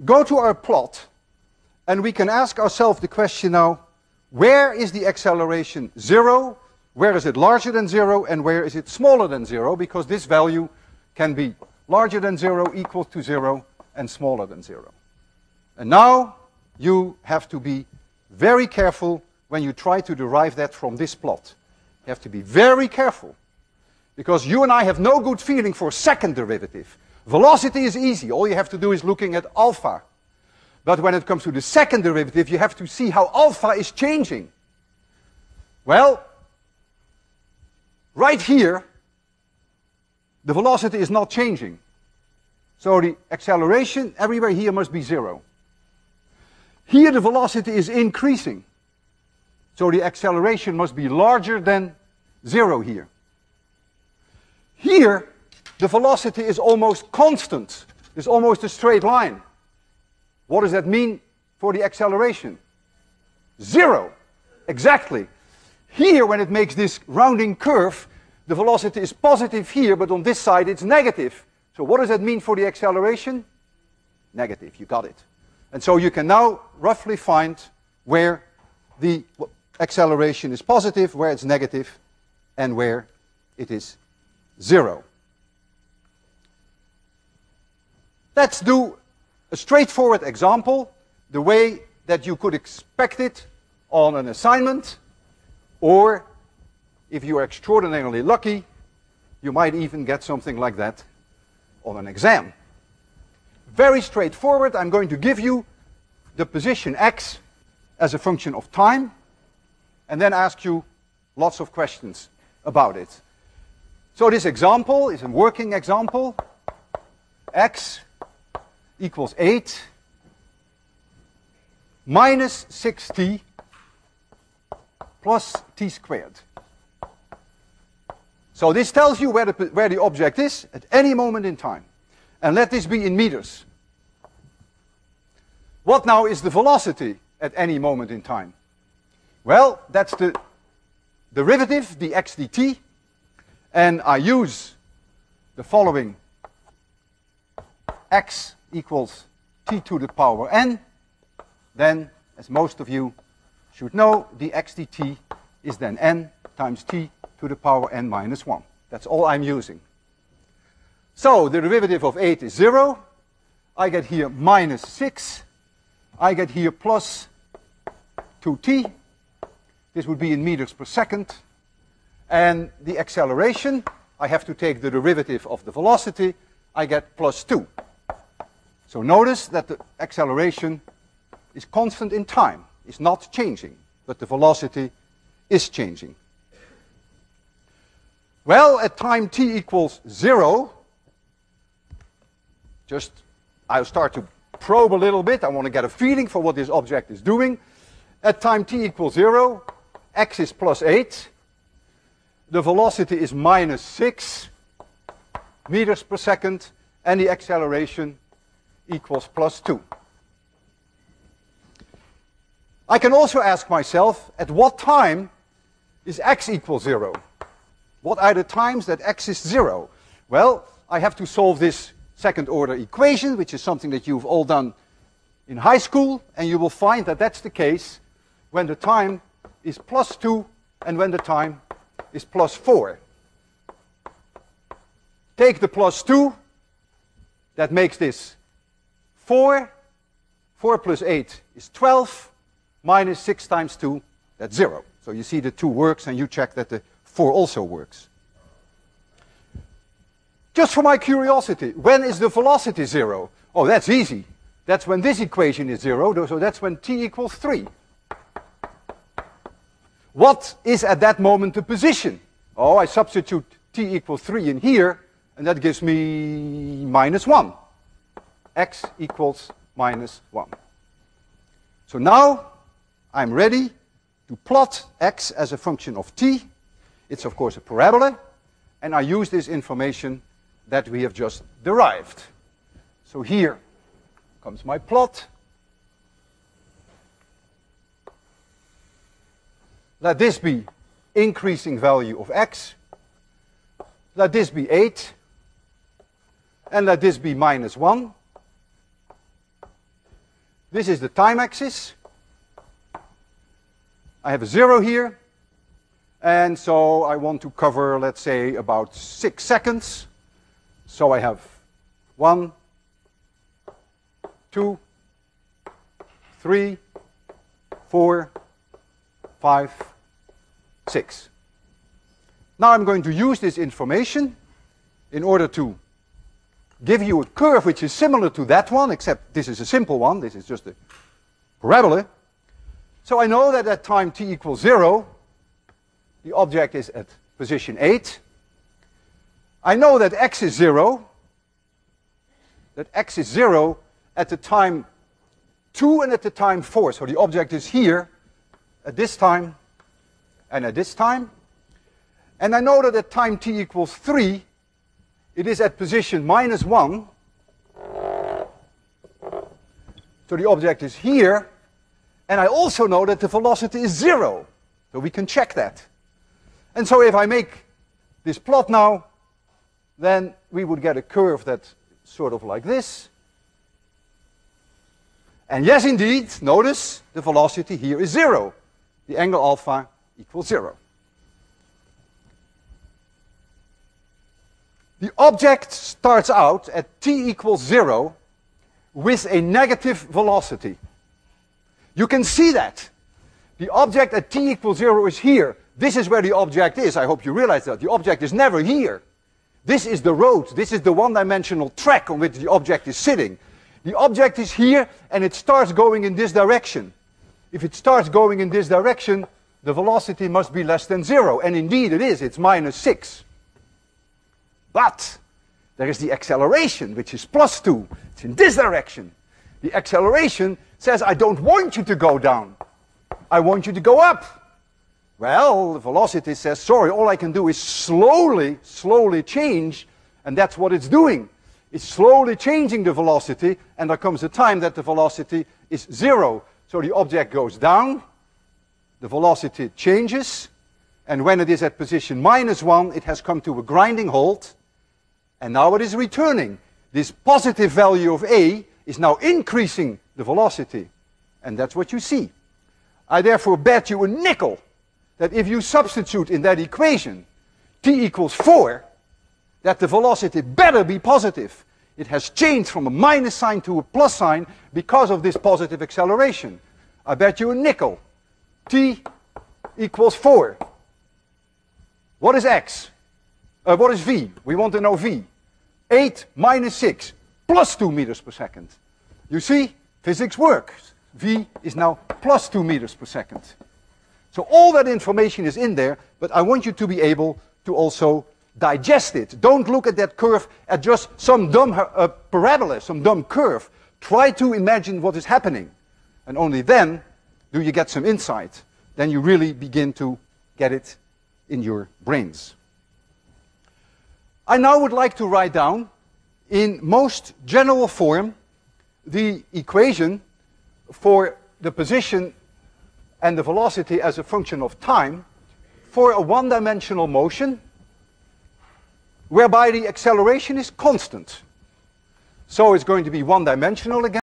go to our plot, and we can ask ourselves the question now, where is the acceleration 0? Where is it larger than 0? And where is it smaller than 0? Because this value can be larger than 0, equal to 0, and smaller than 0. And now you have to be very careful when you try to derive that from this plot. You have to be very careful, because you and I have no good feeling for second derivative. Velocity is easy. All you have to do is looking at alpha. But when it comes to the second derivative, you have to see how alpha is changing. Well, right here, the velocity is not changing. So the acceleration everywhere here must be 0. Here the velocity is increasing. So the acceleration must be larger than 0 here. Here, the velocity is almost constant. It's almost a straight line. What does that mean for the acceleration? 0. Exactly. Here, when it makes this rounding curve, the velocity is positive here, but on this side it's negative. So what does that mean for the acceleration? Negative. You got it. And so you can now roughly find where the acceleration is positive, where it's negative, and where it is 0. Let's do a straightforward example, the way that you could expect it on an assignment, or if you are extraordinarily lucky, you might even get something like that on an exam. Very straightforward. I'm going to give you the position x as a function of time, and then ask you lots of questions about it. So this example is a working example. X equals 8 minus 6t plus t squared. So this tells you where the object is at any moment in time. And let this be in meters. What now is the velocity at any moment in time? Well, that's the derivative, dx dt. And I use the following: x equals t to the power n. Then, as most of you should know, dx dt is then n times t to the power n minus 1. That's all I'm using. So the derivative of 8 is 0. I get here minus 6. I get here plus 2t. This would be in meters per second. And the acceleration, I have to take the derivative of the velocity. I get plus 2. So notice that the acceleration is constant in time. It's not changing, but the velocity is changing. Well, at time t equals 0, I'll start to probe a little bit. I want to get a feeling for what this object is doing. At time t equals 0, x is plus 8. The velocity is minus 6 meters per second, and the acceleration equals plus 2. I can also ask myself, at what time is x equal 0? What are the times that x is 0? Well, I have to solve this second order equation, which is something that you've all done in high school, and you will find that that's the case when the time is plus 2 and when the time is plus 4. Take the plus 2, that makes this 4. 4 plus 8 is 12, minus 6 times 2, that's 0. So you see the 2 works, and you check that the 4 also works. Just for my curiosity, when is the velocity 0? Oh, that's easy. That's when this equation is 0, so that's when t equals 3. What is at that moment the position? Oh, I substitute t equals 3 in here, and that gives me minus 1. X equals minus 1. So now I'm ready to plot x as a function of t. It's of course a parabola, and I use this information that we have just derived. So here comes my plot. Let this be increasing value of x. Let this be 8. And let this be minus 1. This is the time axis. I have a 0 here. And so I want to cover, let's say, about 6 seconds. So I have 1, 2, 3, 4, 5, 6. Now I'm going to use this information in order to give you a curve which is similar to that one, except this is a simple one. This is just a parabola. So I know that at time t equals 0, the object is at position 8. I know that x is 0. That x is 0 at the time 2 and at the time 4. So the object is here at this time and at this time. And I know that at time t equals 3, it is at position -1. So the object is here. And I also know that the velocity is 0. So we can check that. And so if I make this plot now, then we would get a curve that's sort of like this. And yes, indeed, notice the velocity here is 0. The angle alpha equals 0. The object starts out at t equals 0 with a negative velocity. You can see that. The object at t equals 0 is here. This is where the object is. I hope you realize that. The object is never here. This is the road. This is the one-dimensional track on which the object is sitting. The object is here, and it starts going in this direction. If it starts going in this direction, the velocity must be less than 0. And indeed it is. It's -6. But there is the acceleration, which is +2. It's in this direction. The acceleration says, I don't want you to go down. I want you to go up. Well, the velocity says, sorry, all I can do is slowly change, and that's what it's doing. It's slowly changing the velocity, and there comes a time that the velocity is 0. So the object goes down, the velocity changes, and when it is at position -1, it has come to a grinding halt, and now it is returning. This positive value of a is now increasing the velocity, and that's what you see. I therefore bet you a nickel that if you substitute in that equation t equals 4, that the velocity better be positive. It has changed from a minus sign to a plus sign because of this positive acceleration. I bet you a nickel. T equals 4. What is x? What is v? We want to know v. 8 minus 6 plus 2 meters per second. You see, physics works. V is now plus 2 meters per second. So all that information is in there, but I want you to be able to also digest it. Don't look at that curve as just some dumb parabola, some dumb curve. Try to imagine what is happening. And only then do you get some insight. Then you really begin to get it in your brains. I now would like to write down, in most general form, the equation for the position and the velocity as a function of time for a one-dimensional motion whereby the acceleration is constant. So it's going to be one-dimensional again.